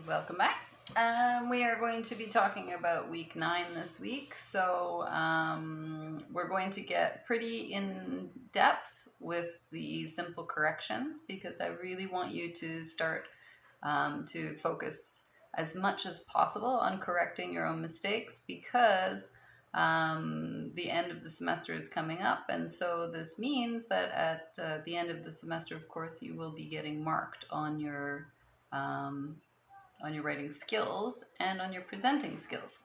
Welcome back. We are going to be talking about week 9 this week. So we're going to get pretty in depth with the simple corrections because I really want you to start to focus as much as possible on correcting your own mistakes because the end of the semester is coming up, and so this means that at the end of the semester, of course, you will be getting marked on your writing skills and on your presenting skills.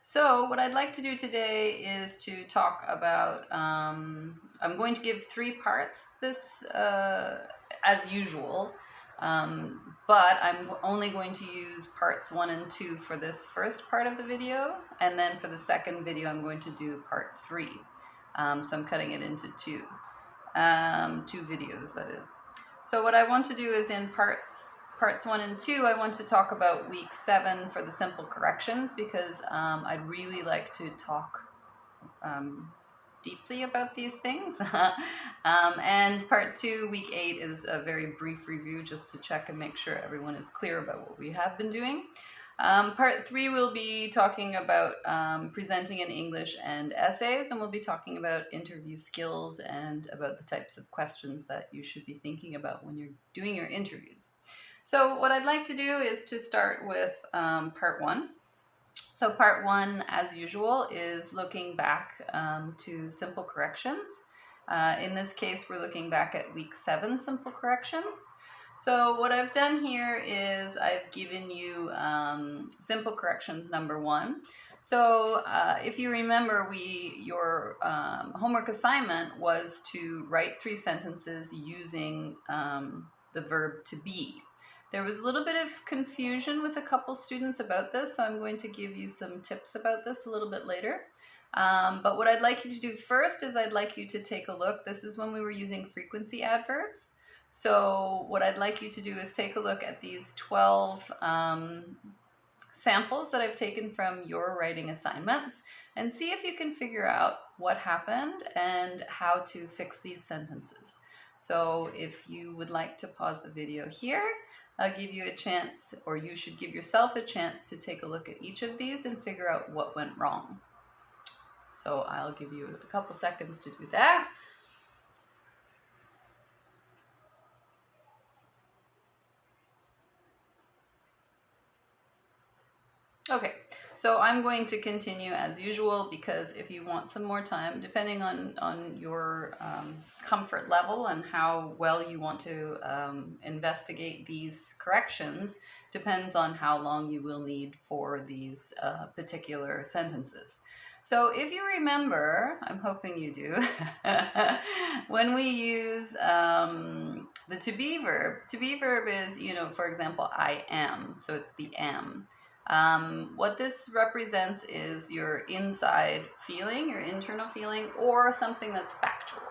So what I'd like to do today is to talk about, I'm going to give 3 parts this as usual, but I'm only going to use parts 1 and 2 for this first part of the video, and then for the second video I'm going to do part 3. So I'm cutting it into 2 videos, that is. So what I want to do is in parts 1 and 2, I want to talk about week 7 for the simple corrections because I'd really like to talk deeply about these things. And part 2, week 8, is a very brief review just to check and make sure everyone is clear about what we have been doing. Part 3 will be talking about presenting in English and essays, and we'll be talking about interview skills and about the types of questions that you should be thinking about when you're doing your interviews. So what I'd like to do is to start with part 1. So part 1, as usual, is looking back to simple corrections. In this case, we're looking back at week 7 simple corrections. So what I've done here is I've given you simple corrections number 1. So if you remember, your homework assignment was to write 3 sentences using the verb to be. There was a little bit of confusion with a couple students about this, so I'm going to give you some tips about this a little bit later. But what I'd like you to do first is I'd like you to take a look. This is when we were using frequency adverbs. So what I'd like you to do is take a look at these 12 samples that I've taken from your writing assignments and see if you can figure out what happened and how to fix these sentences. So if you would like to pause the video here, I'll give you a chance, or you should give yourself a chance to take a look at each of these and figure out what went wrong. So I'll give you a couple seconds to do that. Okay, so I'm going to continue as usual because if you want some more time, depending on your comfort level and how well you want to investigate these corrections, depends on how long you will need for these particular sentences. So if you remember, I'm hoping you do, when we use the to be verb is, for example, I am, so it's the am. What this represents is your inside feeling, your internal feeling, or something that's factual.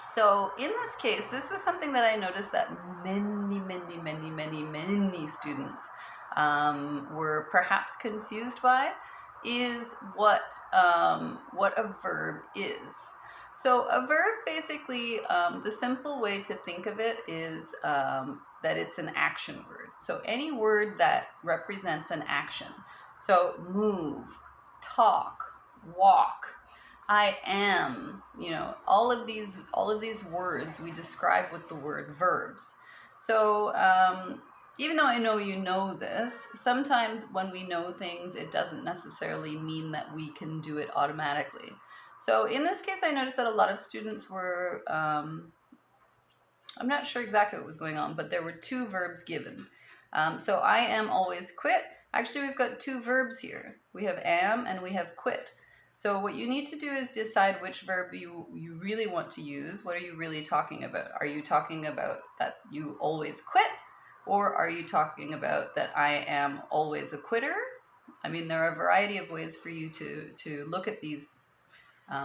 So in this case, this was something that I noticed that many students were perhaps confused by, is what a verb is. So a verb, basically, the simple way to think of it is that it's an action word. So any word that represents an action. So move, talk, walk, I am, all of these words we describe with the word verbs. So even though I know you know this, sometimes when we know things, it doesn't necessarily mean that we can do it automatically. So in this case, I noticed that a lot of students were, I'm not sure exactly what was going on, but there were 2 verbs given. So I am always quit. Actually, we've got 2 verbs here. We have am and we have quit. So what you need to do is decide which verb you really want to use. What are you really talking about? Are you talking about that you always quit? Or are you talking about that I am always a quitter? I mean, there are a variety of ways for you to look at these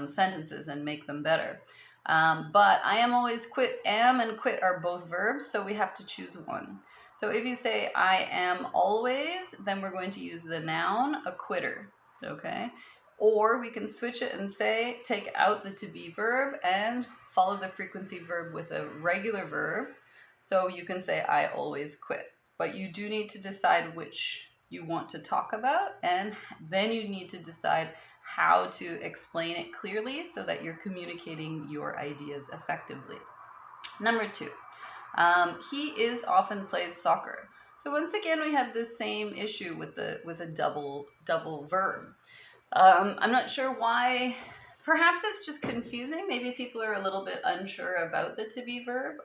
sentences and make them better. But I am always quit, am and quit are both verbs, so we have to choose one. So if you say I am always, then we're going to use the noun, a quitter, okay? Or we can switch it and say, take out the to be verb and follow the frequency verb with a regular verb. So you can say I always quit. but you do need to decide which you want to talk about, and then you need to decide how to explain it clearly so that you're communicating your ideas effectively. Number 2, he is often plays soccer. So once again, we have this same issue with a double verb. I'm not sure why. Perhaps it's just confusing. Maybe people are a little bit unsure about the to be verb,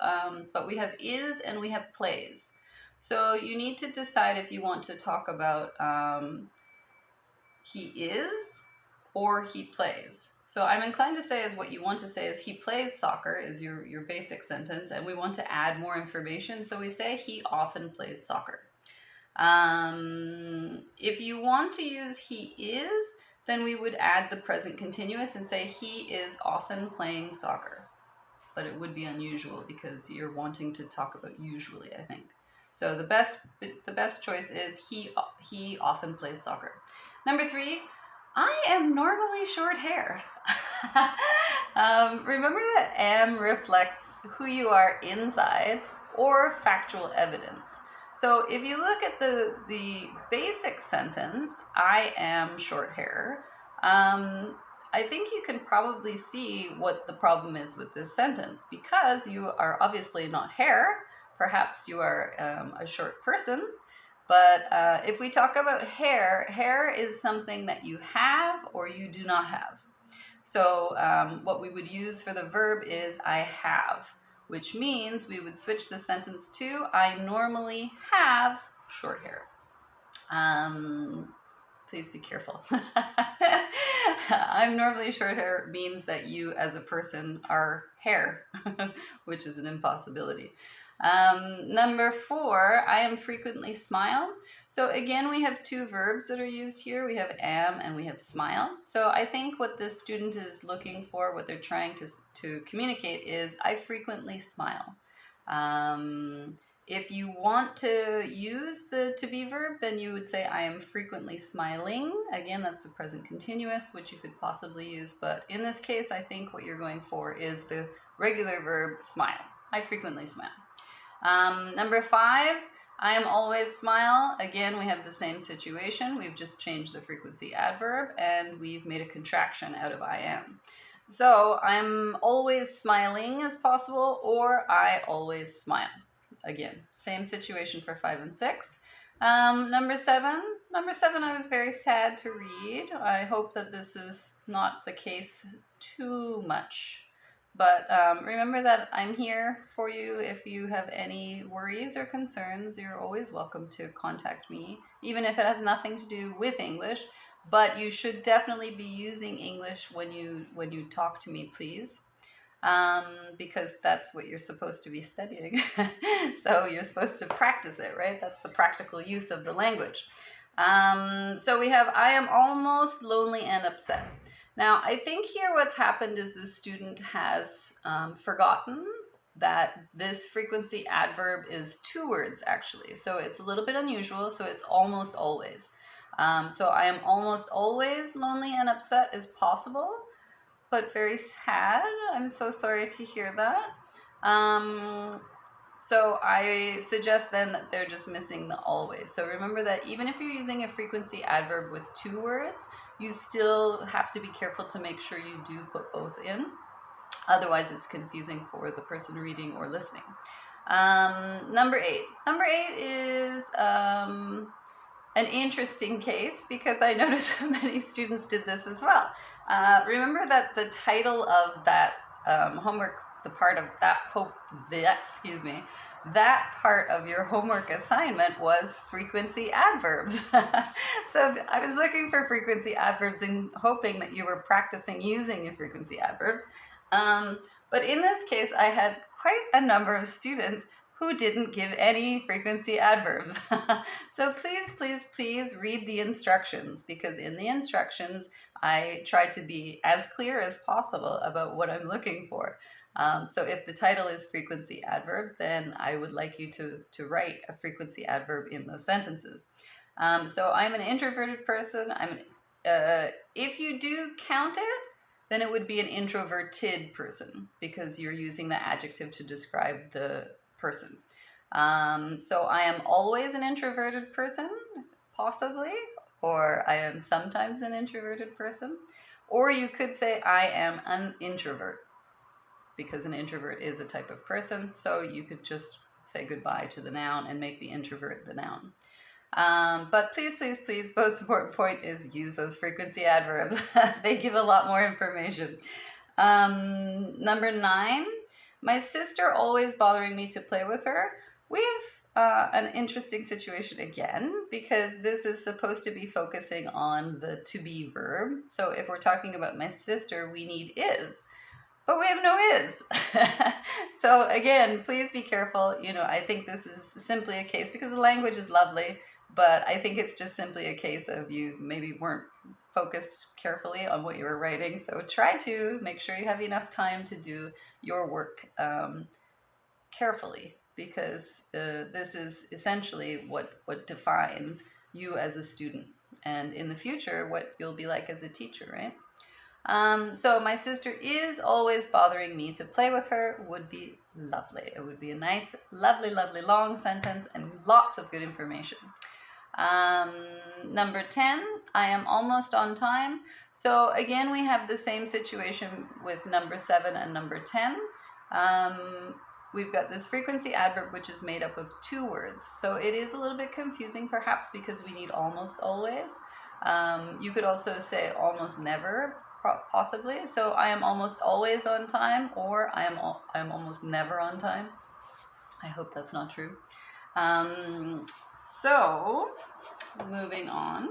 but we have is and we have plays. So you need to decide if you want to talk about he is or he plays. So I'm inclined to say is what you want to say is he plays soccer is your basic sentence, and we want to add more information. So we say he often plays soccer. If you want to use he is, then we would add the present continuous and say he is often playing soccer. But it would be unusual because you're wanting to talk about usually, I think. So the best choice is he often plays soccer. Number 3, I am normally short hair. Remember that am reflects who you are inside or factual evidence. So if you look at the basic sentence, I am short hair, I think you can probably see what the problem is with this sentence, because you are obviously not hair. Perhaps you are a short person. But if we talk about hair, hair is something that you have or you do not have. So what we would use for the verb is I have, which means we would switch the sentence to I normally have short hair. Please be careful. I'm normally short hair means that you as a person are hair, which is an impossibility. Number 4, I am frequently smile. So again, we have 2 verbs that are used here. We have am and we have smile. So I think what this student is looking for, what they're trying to communicate is I frequently smile. If you want to use the to be verb, then you would say I am frequently smiling. Again, that's the present continuous, which you could possibly use. But in this case, I think what you're going for is the regular verb smile. I frequently smile. Number 5, I am always smile. Again, we have the same situation. We've just changed the frequency adverb and we've made a contraction out of I am. So I'm always smiling is possible, or I always smile. Again, same situation for 5 and 6. Number 7, I was very sad to read. I hope that this is not the case too much. But remember that I'm here for you. If you have any worries or concerns, you're always welcome to contact me, even if it has nothing to do with English. But you should definitely be using English when you talk to me, please, because that's what you're supposed to be studying. So you're supposed to practice it, right? That's the practical use of the language. So we have I am almost lonely and upset. Now, I think here what's happened is the student has forgotten that this frequency adverb is 2 words, actually. So it's a little bit unusual, so it's almost always. So I am almost always lonely and upset is possible, but very sad. I'm so sorry to hear that. So I suggest then that they're just missing the always. So remember that even if you're using a frequency adverb with 2 words, you still have to be careful to make sure you do put both in. Otherwise, it's confusing for the person reading or listening. Number 8. Number 8 is an interesting case because I noticed many students did this as well. Remember that the title of that homework, the part of that part of your homework assignment was frequency adverbs. So I was looking for frequency adverbs and hoping that you were practicing using your frequency adverbs. But in this case, I had quite a number of students who didn't give any frequency adverbs. So please read the instructions, because in the instructions, I try to be as clear as possible about what I'm looking for. So if the title is frequency adverbs, then I would like you to write a frequency adverb in those sentences. So I'm an introverted person. If you do count it, then it would be an introverted person because you're using the adjective to describe the person. So I am always an introverted person, possibly, or I am sometimes an introverted person. Or you could say I am an introvert, because an introvert is a type of person. So you could just say goodbye to the noun and make the introvert the noun. But please, please, please, most important point is use those frequency adverbs. They give a lot more information. Number 9, my sister always bothering me to play with her. We have an interesting situation again, because this is supposed to be focusing on the to be verb. So if we're talking about my sister, we need is. But we have no is. So again, please be careful. I think this is simply a case, because the language is lovely, but I think it's just simply a case of you maybe weren't focused carefully on what you were writing. So try to make sure you have enough time to do your work carefully, because this is essentially what defines you as a student, and in the future what you'll be like as a teacher, right? So my sister is always bothering me to play with her would be lovely. It would be a nice, lovely, lovely long sentence and lots of good information. Number 10, I am almost on time. So again, we have the same situation with number 7 and number 10. We've got this frequency adverb, which is made up of 2 words. So it is a little bit confusing, perhaps, because we need almost always. You could also say almost never, possibly. So I am almost always on time, or I am almost never on time. I hope that's not true. So moving on.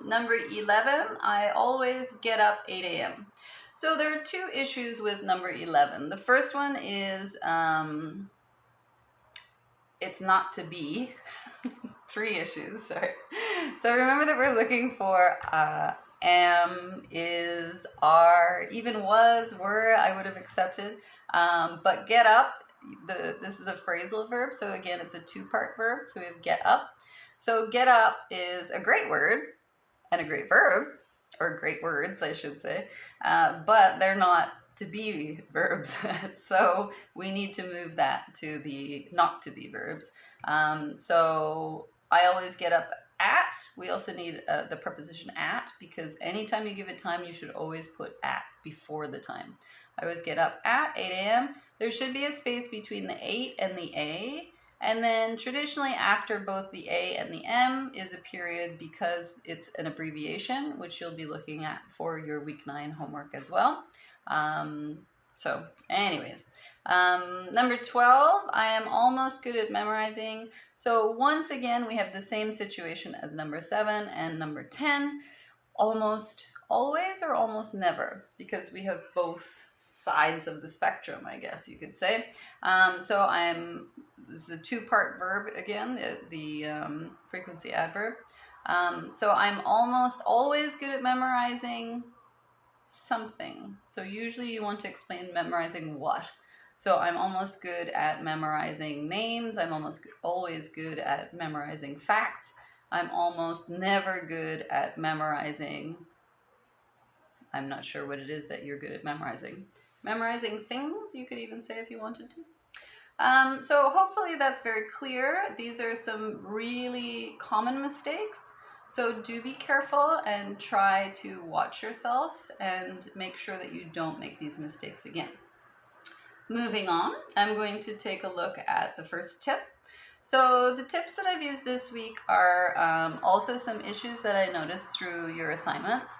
Number 11, I always get up 8 a.m. So there are 2 issues with number 11. The first one is it's not to be. 3 issues, sorry. So remember that we're looking for am, is, are, even was, were, I would have accepted. But get up, this is a phrasal verb. So again, it's a 2-part verb. So we have get up. So get up is a great word and a great verb, or great words, I should say. But they're not to be verbs. So we need to move that to the not to be verbs. So I always get up at. We also need the preposition at, because anytime you give it time, you should always put at before the time. I always get up at 8 a.m. There should be a space between the 8 and the A. And then traditionally after both the A and the M is a period, because it's an abbreviation, which you'll be looking at for your week 9 homework as well. So anyways, number 12, I am almost good at memorizing. So once again, we have the same situation as number 7 and number 10, almost always or almost never, because we have both sides of the spectrum, I guess you could say. So this is a 2-part verb again, the frequency adverb. So I'm almost always good at memorizing something. So usually you want to explain memorizing what. So I'm almost good at memorizing names. I'm almost always good at memorizing facts. I'm almost never good at memorizing, I'm not sure what it is that you're good at memorizing. Memorizing things, you could even say if you wanted to. So hopefully that's very clear. These are some really common mistakes. So do be careful and try to watch yourself and make sure that you don't make these mistakes again. Moving on, I'm going to take a look at the first tip. So the tips that I've used this week are also some issues that I noticed through your assignments.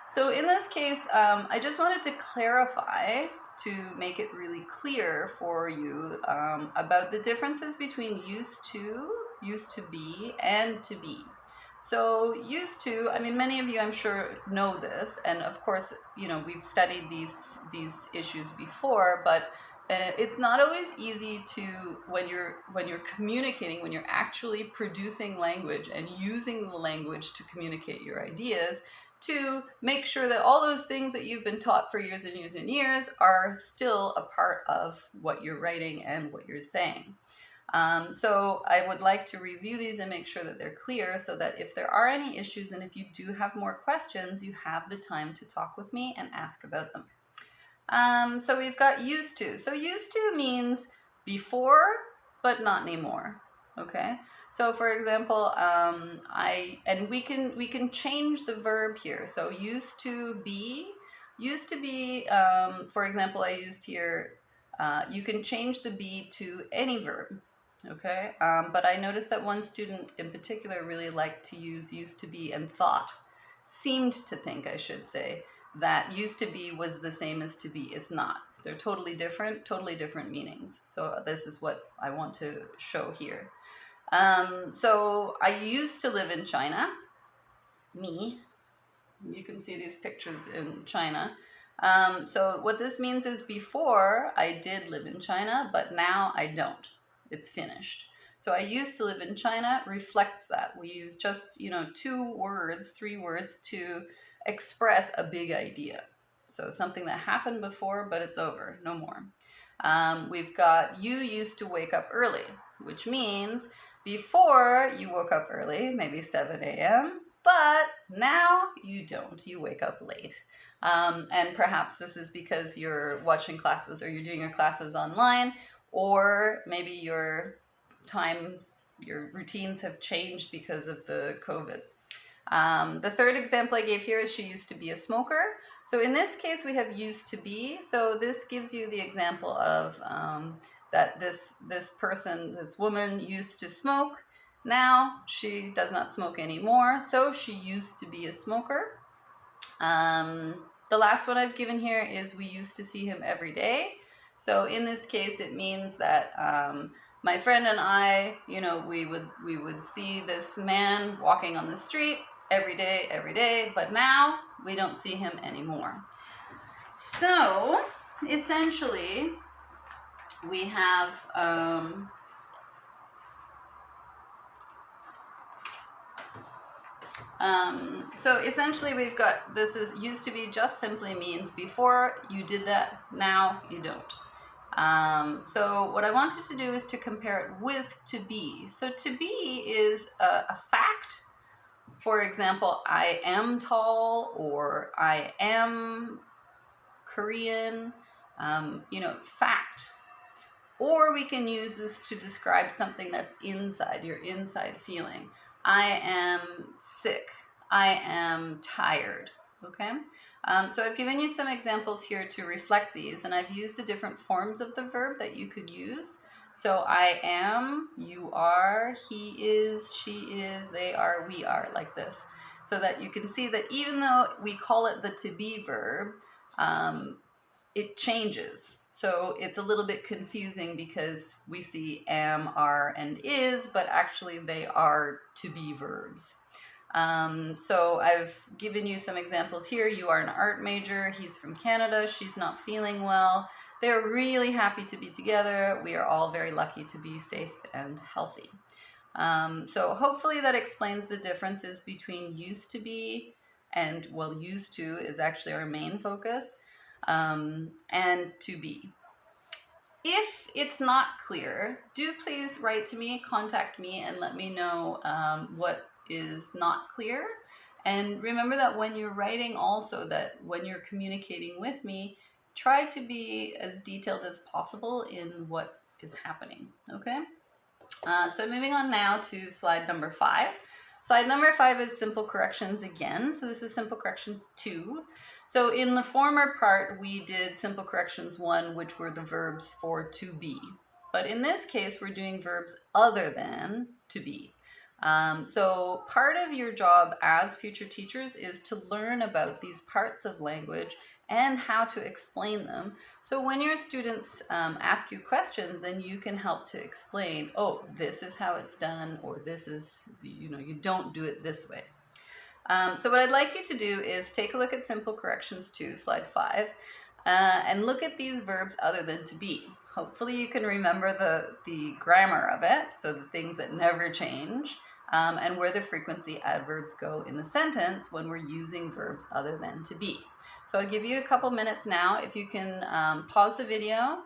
So in this case, I just wanted to clarify, to make it really clear for you about the differences between used to be, and to be. So used to, I mean, many of you I'm sure know this, and of course, we've studied these issues before, but it's not always easy to, when you're communicating, when you're actually producing language and using the language to communicate your ideas, to make sure that all those things that you've been taught for years and years and years are still a part of what you're writing and what you're saying. So I would like to review these and make sure that they're clear, so that if there are any issues and if you do have more questions, you have the time to talk with me and ask about them. So we've got used to. So used to means before, but not anymore. Okay. So for example, we can change the verb here. So used to be. For example, I used here. You can change the be to any verb. Okay. But I noticed that one student in particular really liked to use used to be and seemed to think, I should say, that used to be was the same as to be. It's not. They're totally different meanings. So this is what I want to show here. So I used to live in China. Me. You can see these pictures in China. So what this means is before I did live in China, but now I don't. It's finished. So I used to live in China reflects that. We use just, 2 words, 3 words to express a big idea. So something that happened before, but it's over, no more. We've got you used to wake up early, which means before you woke up early, maybe 7 a.m., but now you don't. You wake up late. And perhaps this is because you're watching classes or you're doing your classes online, or maybe your routines have changed because of the COVID. The third example I gave here is she used to be a smoker. So in this case, we have used to be. So this gives you the example of that this woman used to smoke. Now she does not smoke anymore. So she used to be a smoker. The last one I've given here is we used to see him every day. So in this case, it means that my friend and I, we would see this man walking on the street every day, but now we don't see him anymore. So essentially, we have we've got, this is used to be just simply means before you did that, now you don't. So what I wanted to do is to compare it with to be. So to be is a fact. For example, I am tall, or I am Korean, fact. Or we can use this to describe something that's inside, your inside feeling. I am sick. I am tired. Okay? So I've given you some examples here to reflect these, and I've used the different forms of the verb that you could use. So I am, you are, he is, she is, they are, we are, like this. So that you can see that even though we call it the to be verb, it changes. So it's a little bit confusing because we see am, are, and is, but actually they are to be verbs. So I've given you some examples here. You are an art major. He's from Canada. She's not feeling well. They're really happy to be together. We are all very lucky to be safe and healthy. So hopefully that explains the differences between used to be and, well, used to is actually our main focus, and to be. If it's not clear, do please write to me, contact me, and let me know what is not clear. And remember that when you're writing also, that when you're communicating with me, try to be as detailed as possible in what is happening, okay? So moving on now to slide number 5. Slide number 5 is simple corrections again. So this is simple corrections 2. So in the former part, we did simple corrections 1, which were the verbs for to be. But in this case, we're doing verbs other than to be. So part of your job as future teachers is to learn about these parts of language and how to explain them. So when your students ask you questions, then you can help to explain, oh, this is how it's done, or this is, you don't do it this way. So what I'd like you to do is take a look at simple corrections 2, slide 5, and look at these verbs other than to be. Hopefully you can remember the grammar of it, so the things that never change, and where the frequency adverbs go in the sentence when we're using verbs other than to be. So I'll give you a couple minutes now. If you can pause the video,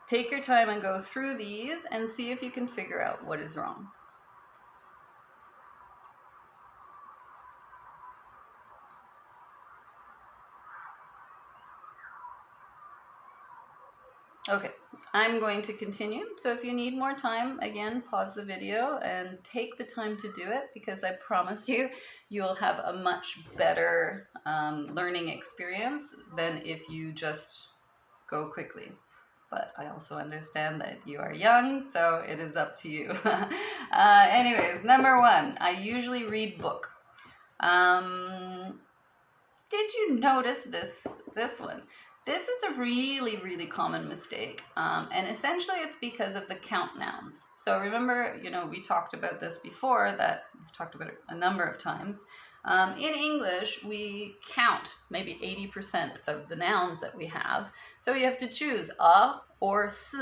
take your time and go through these and see if you can figure out what is wrong. Okay, I'm going to continue. So if you need more time, again, pause the video and take the time to do it, because I promise you, you'll have a much better learning experience than if you just go quickly. But I also understand that you are young, so it is up to you. Anyways, number 1, I usually read book. Did you notice this one? This is a really, really common mistake, and essentially it's because of the count nouns. So remember, we talked about this before, that we've talked about it a number of times. In English, we count maybe 80% of the nouns that we have. So you have to choose a or s.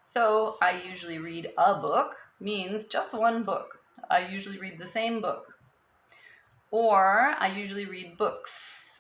So I usually read a book means just one book. I usually read the same book. Or I usually read books.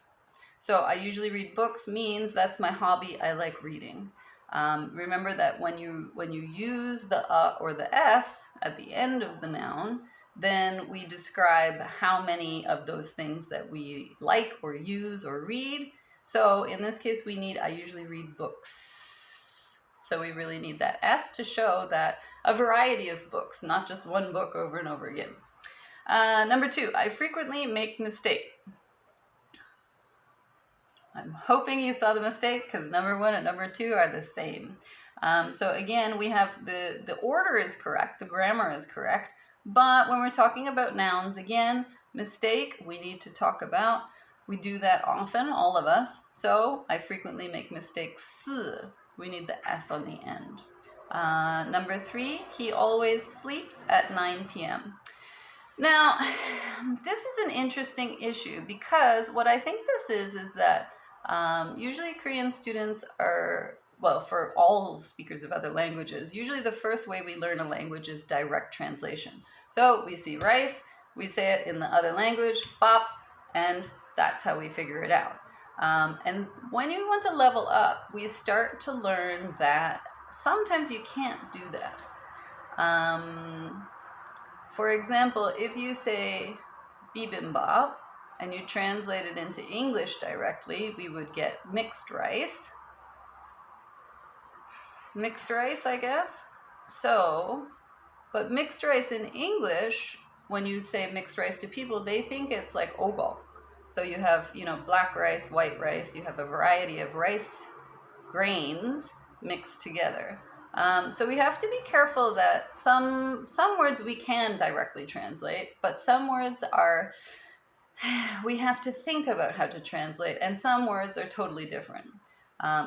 So I usually read books means that's my hobby. I like reading. Remember that when you use the or the s at the end of the noun, then we describe how many of those things that we like or use or read. So in this case, we need I usually read books. So we really need that s to show that a variety of books, not just one book over and over again. Number 2, I frequently make mistakes. I'm hoping you saw the mistake, because number 1 and number 2 are the same. So again, we have the order is correct, the grammar is correct, but when we're talking about nouns, again, mistake, we need to talk about, we do that often, all of us, so I frequently make mistakes. We need the S on the end. Number 3, he always sleeps at 9 p.m. Now, this is an interesting issue, because what I think this is that usually Korean students are, well, for all speakers of other languages, usually the first way we learn a language is direct translation. So we see rice, we say it in the other language, bop, and that's how we figure it out. And when you want to level up, we start to learn that sometimes you can't do that. For example, if you say bibimbap and you translate it into English directly, we would get mixed rice. Mixed rice, I guess. So, but mixed rice in English, when you say mixed rice to people, they think it's like ogal. So you have, black rice, white rice, you have a variety of rice grains mixed together. So we have to be careful that some words we can directly translate, but some words are, we have to think about how to translate, and some words are totally different.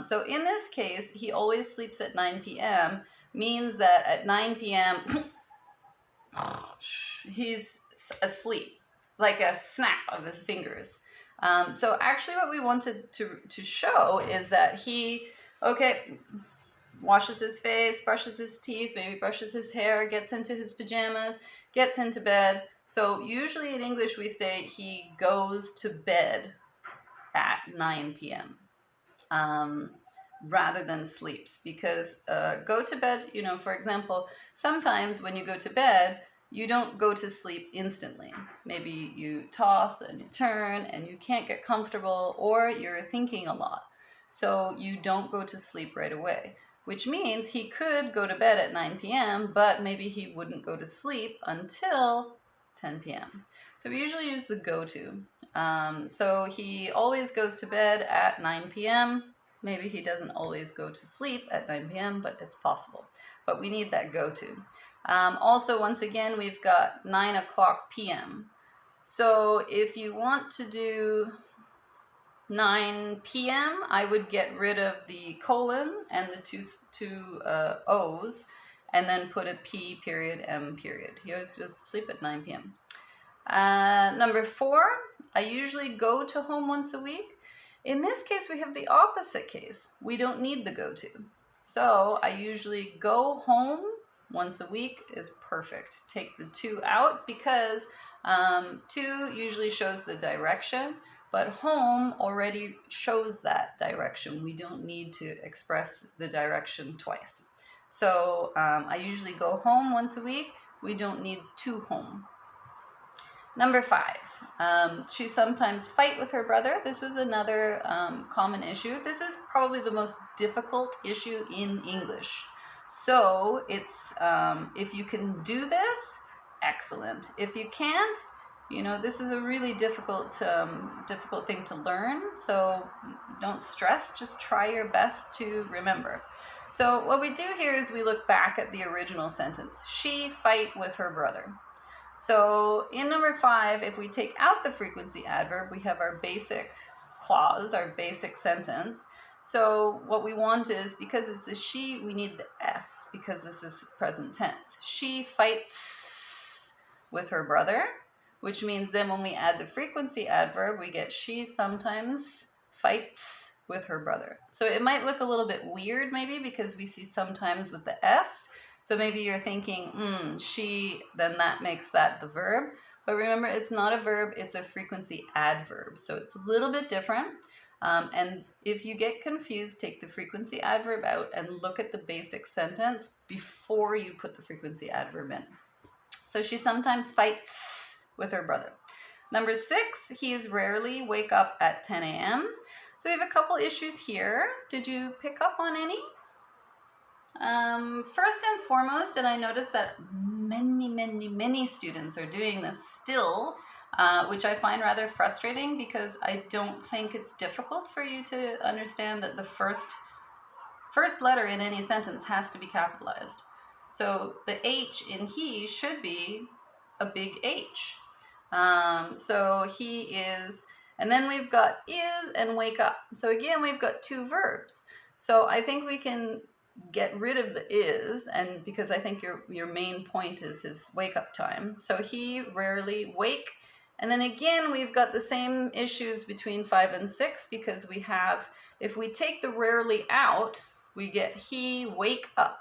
So in this case, he always sleeps at 9 p.m. means that at 9 p.m. he's asleep, like a snap of his fingers. So actually what we wanted to show is that he, washes his face, brushes his teeth, maybe brushes his hair, gets into his pajamas, gets into bed. So usually in English we say he goes to bed at 9 p.m. Rather than sleeps, because go to bed, for example, sometimes when you go to bed, you don't go to sleep instantly. Maybe you toss and you turn and you can't get comfortable, or you're thinking a lot. So you don't go to sleep right away, which means he could go to bed at 9 p.m., but maybe he wouldn't go to sleep until 10 p.m. So we usually use the go to. So he always goes to bed at 9 p.m. Maybe he doesn't always go to sleep at 9 p.m., but it's possible. But we need that go to. Also, once again, we've got 9 o'clock p.m. So if you want to do 9 p.m., I would get rid of the colon and the two O's, and then put a P period, M period. He always goes to sleep at 9 p.m. Number 4, I usually go to home once a week. In this case, we have the opposite case. We don't need the go to. So I usually go home once a week is perfect. Take the to out, because to usually shows the direction, but home already shows that direction. We don't need to express the direction twice. So I usually go home once a week. We don't need to home. Number 5, she sometimes fight with her brother. This was another common issue. This is probably the most difficult issue in English. So it's, if you can do this, excellent. If you can't, you know, this is a really difficult thing to learn. So don't stress, just try your best to remember. So what we do here is we look back at the original sentence. She fight with her brother. So in number 5, if we take out the frequency adverb, we have our basic clause, our basic sentence. So what we want is, because it's a she, we need the S because this is present tense. She fights with her brother, which means then when we add the frequency adverb, we get she sometimes fights with her brother. So it might look a little bit weird maybe because we see sometimes with the S. So maybe you're thinking, she, then that makes that the verb. But remember, it's not a verb, it's a frequency adverb. So it's a little bit different. And if you get confused, take the frequency adverb out and look at the basic sentence before you put the frequency adverb in. So she sometimes fights with her brother. Number 6, he is rarely wake up at 10 a.m. So we have a couple issues here. Did you pick up on any? First and foremost, and I noticed that many students are doing this still, which I find rather frustrating because I don't think it's difficult for you to understand that the first letter in any sentence has to be capitalized. So the H in he should be a big H. So he is, and then we've got is and wake up. So again, we've got 2 verbs. So I think we can get rid of the is, and because I think your main point is his wake up time. So he rarely wake, and then again we've got the same issues between 5 and 6 because we have, if we take the rarely out, we get he wake up,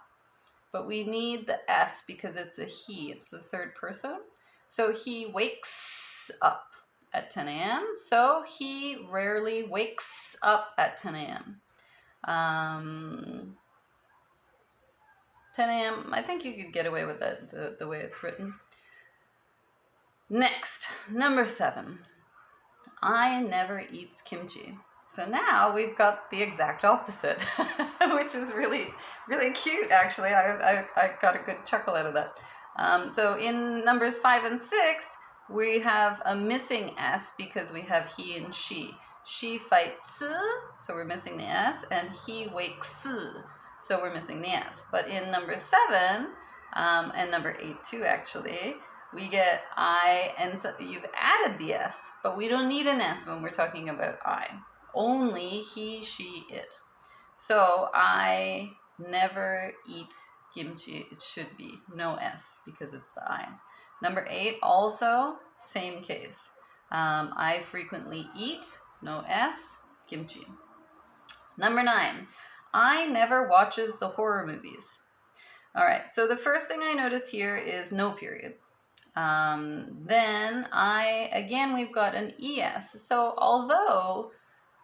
but we need the S because it's a he, it's the third person. So he wakes up at 10 a.m. So he rarely wakes up at 10 a.m. 10 a.m. I think you could get away with it the way it's written. Next, number 7. I never eats kimchi. So now we've got the exact opposite, which is really, really cute, actually. I got a good chuckle out of that. So in numbers 5 and 6, we have a missing S because we have he and she. She fights, so we're missing the S, and he wakes, so we're missing the S. But in number 7, and number 8 too, actually, we get I, and so you've added the S, but we don't need an S when we're talking about I. Only he, she, it. So I never eat kimchi. It should be no S because it's the I. Number 8, also same case. I frequently eat, no S, kimchi. Number 9, I never watches the horror movies. All right, so the first thing I notice here is no period. Then again, we've got an ES. So although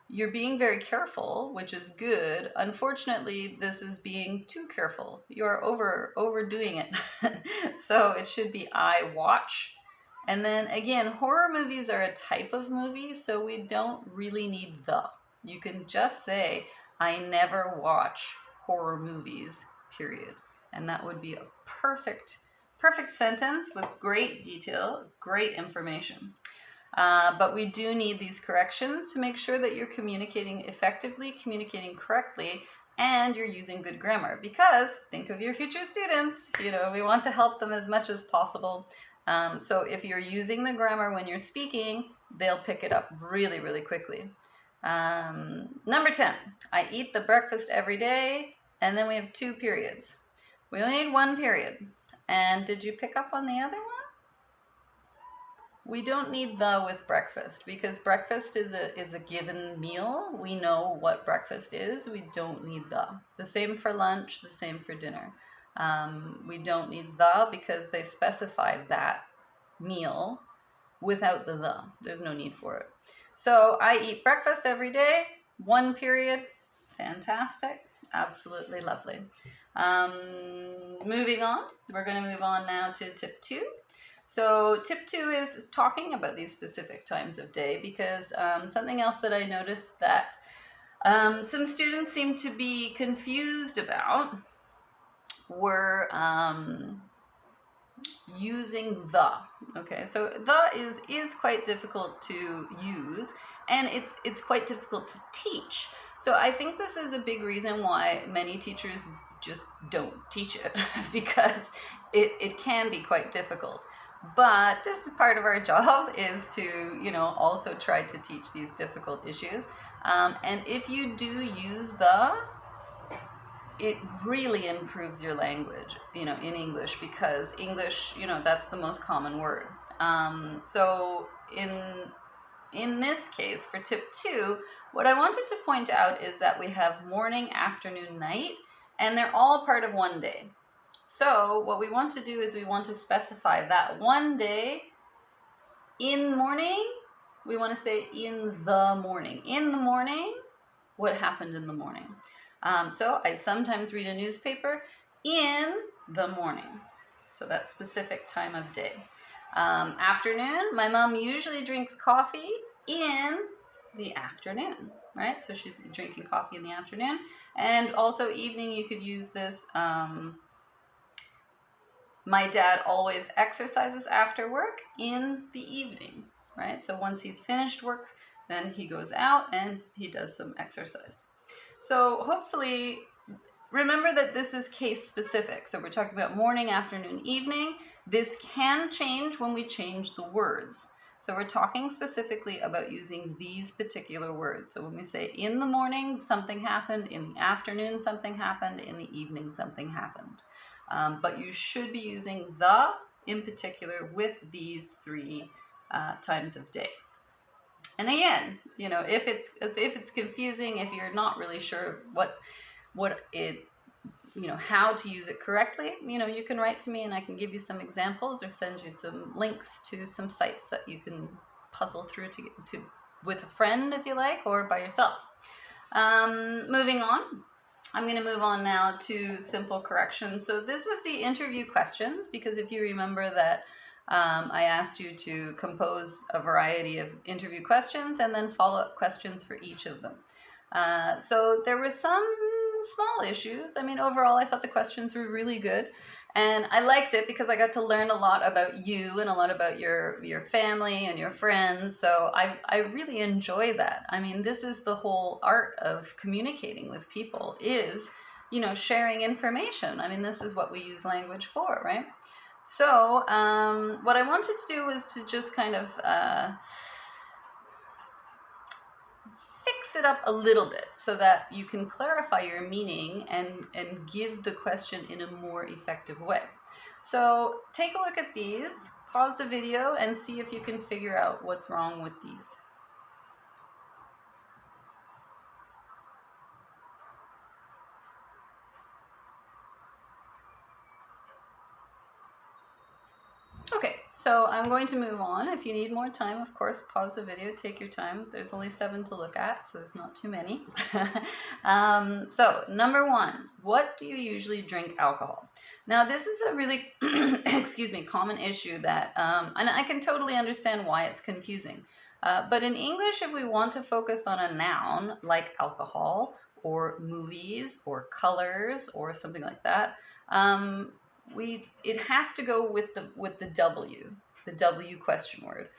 you're being very careful, which is good, unfortunately, this is being too careful. You're overdoing it. So it should be I watch. And then again, horror movies are a type of movie, so we don't really need the. You can just say, I never watch horror movies, period. And that would be a perfect sentence with great detail, great information. But we do need these corrections to make sure that you're communicating effectively, communicating correctly, and you're using good grammar. Because think of your future students, you know, we want to help them as much as possible. So if you're using the grammar when you're speaking, they'll pick it up really, really quickly. Number 10, I eat the breakfast every day, and then we have 2 periods. We only need 1 period. And did you pick up on the other one? We don't need the with breakfast because breakfast is a given meal. We know what breakfast is. We don't need the. The same for lunch, the same for dinner. We don't need the because they specified that meal without the. There's no need for it. So I eat breakfast every day, 1 period. Fantastic. Absolutely lovely. Moving on. We're going to move on now to tip 2. So tip 2 is talking about these specific times of day, because something else that I noticed that some students seem to be confused about were using the. Okay, so the is quite difficult to use, and it's quite difficult to teach. So I think this is a big reason why many teachers just don't teach it because it can be quite difficult. But this is part of our job, is to, you know, also try to teach these difficult issues. And if you do use the, it really improves your language, you know, in English, because English, you know, that's the most common word. So in this case, for tip 2, what I wanted to point out is that we have morning, afternoon, night, and they're all part of one day. So what we want to do is we want to specify that one day. In morning, we want to say in the morning. In the morning, what happened in the morning? So I sometimes read a newspaper in the morning. So that specific time of day. Afternoon, my mom usually drinks coffee in the afternoon, right? So she's drinking coffee in the afternoon. And also evening, you could use this. My dad always exercises after work in the evening, right? So once he's finished work, then he goes out and he does some exercise. So hopefully, remember that this is case specific. So we're talking about morning, afternoon, evening. This can change when we change the words. So we're talking specifically about using these particular words. So when we say in the morning, something happened, in the afternoon, something happened, in the evening, something happened. But you should be using the in particular with these 3 times of day. And again, you know, if it's confusing, if you're not really sure what it, you know, how to use it correctly, you know, you can write to me and I can give you some examples or send you some links to some sites that you can puzzle through to with a friend if you like, or by yourself. Moving on. I'm going to move on now to simple corrections. So this was the interview questions, because if you remember that I asked you to compose a variety of interview questions and then follow-up questions for each of them. So there were some small issues. I mean, overall, I thought the questions were really good. And I liked it because I got to learn a lot about you and a lot about your family and your friends. So I really enjoy that. I mean, this is the whole art of communicating with people, is, you know, sharing information. I mean, this is what we use language for, right? So what I wanted to do was to just kind of fix it up a little bit so that you can clarify your meaning and give the question in a more effective way. So take a look at these, pause the video, and see if you can figure out what's wrong with these. Okay, so I'm going to move on. If you need more time, of course, pause the video, take your time. There's only 7 to look at, so there's not too many. So number 1, what do you usually drink alcohol? Now, this is a really, excuse me, common issue that, and I can totally understand why it's confusing. But in English, if we want to focus on a noun like alcohol or movies or colors or something like that, it has to go with the W question word.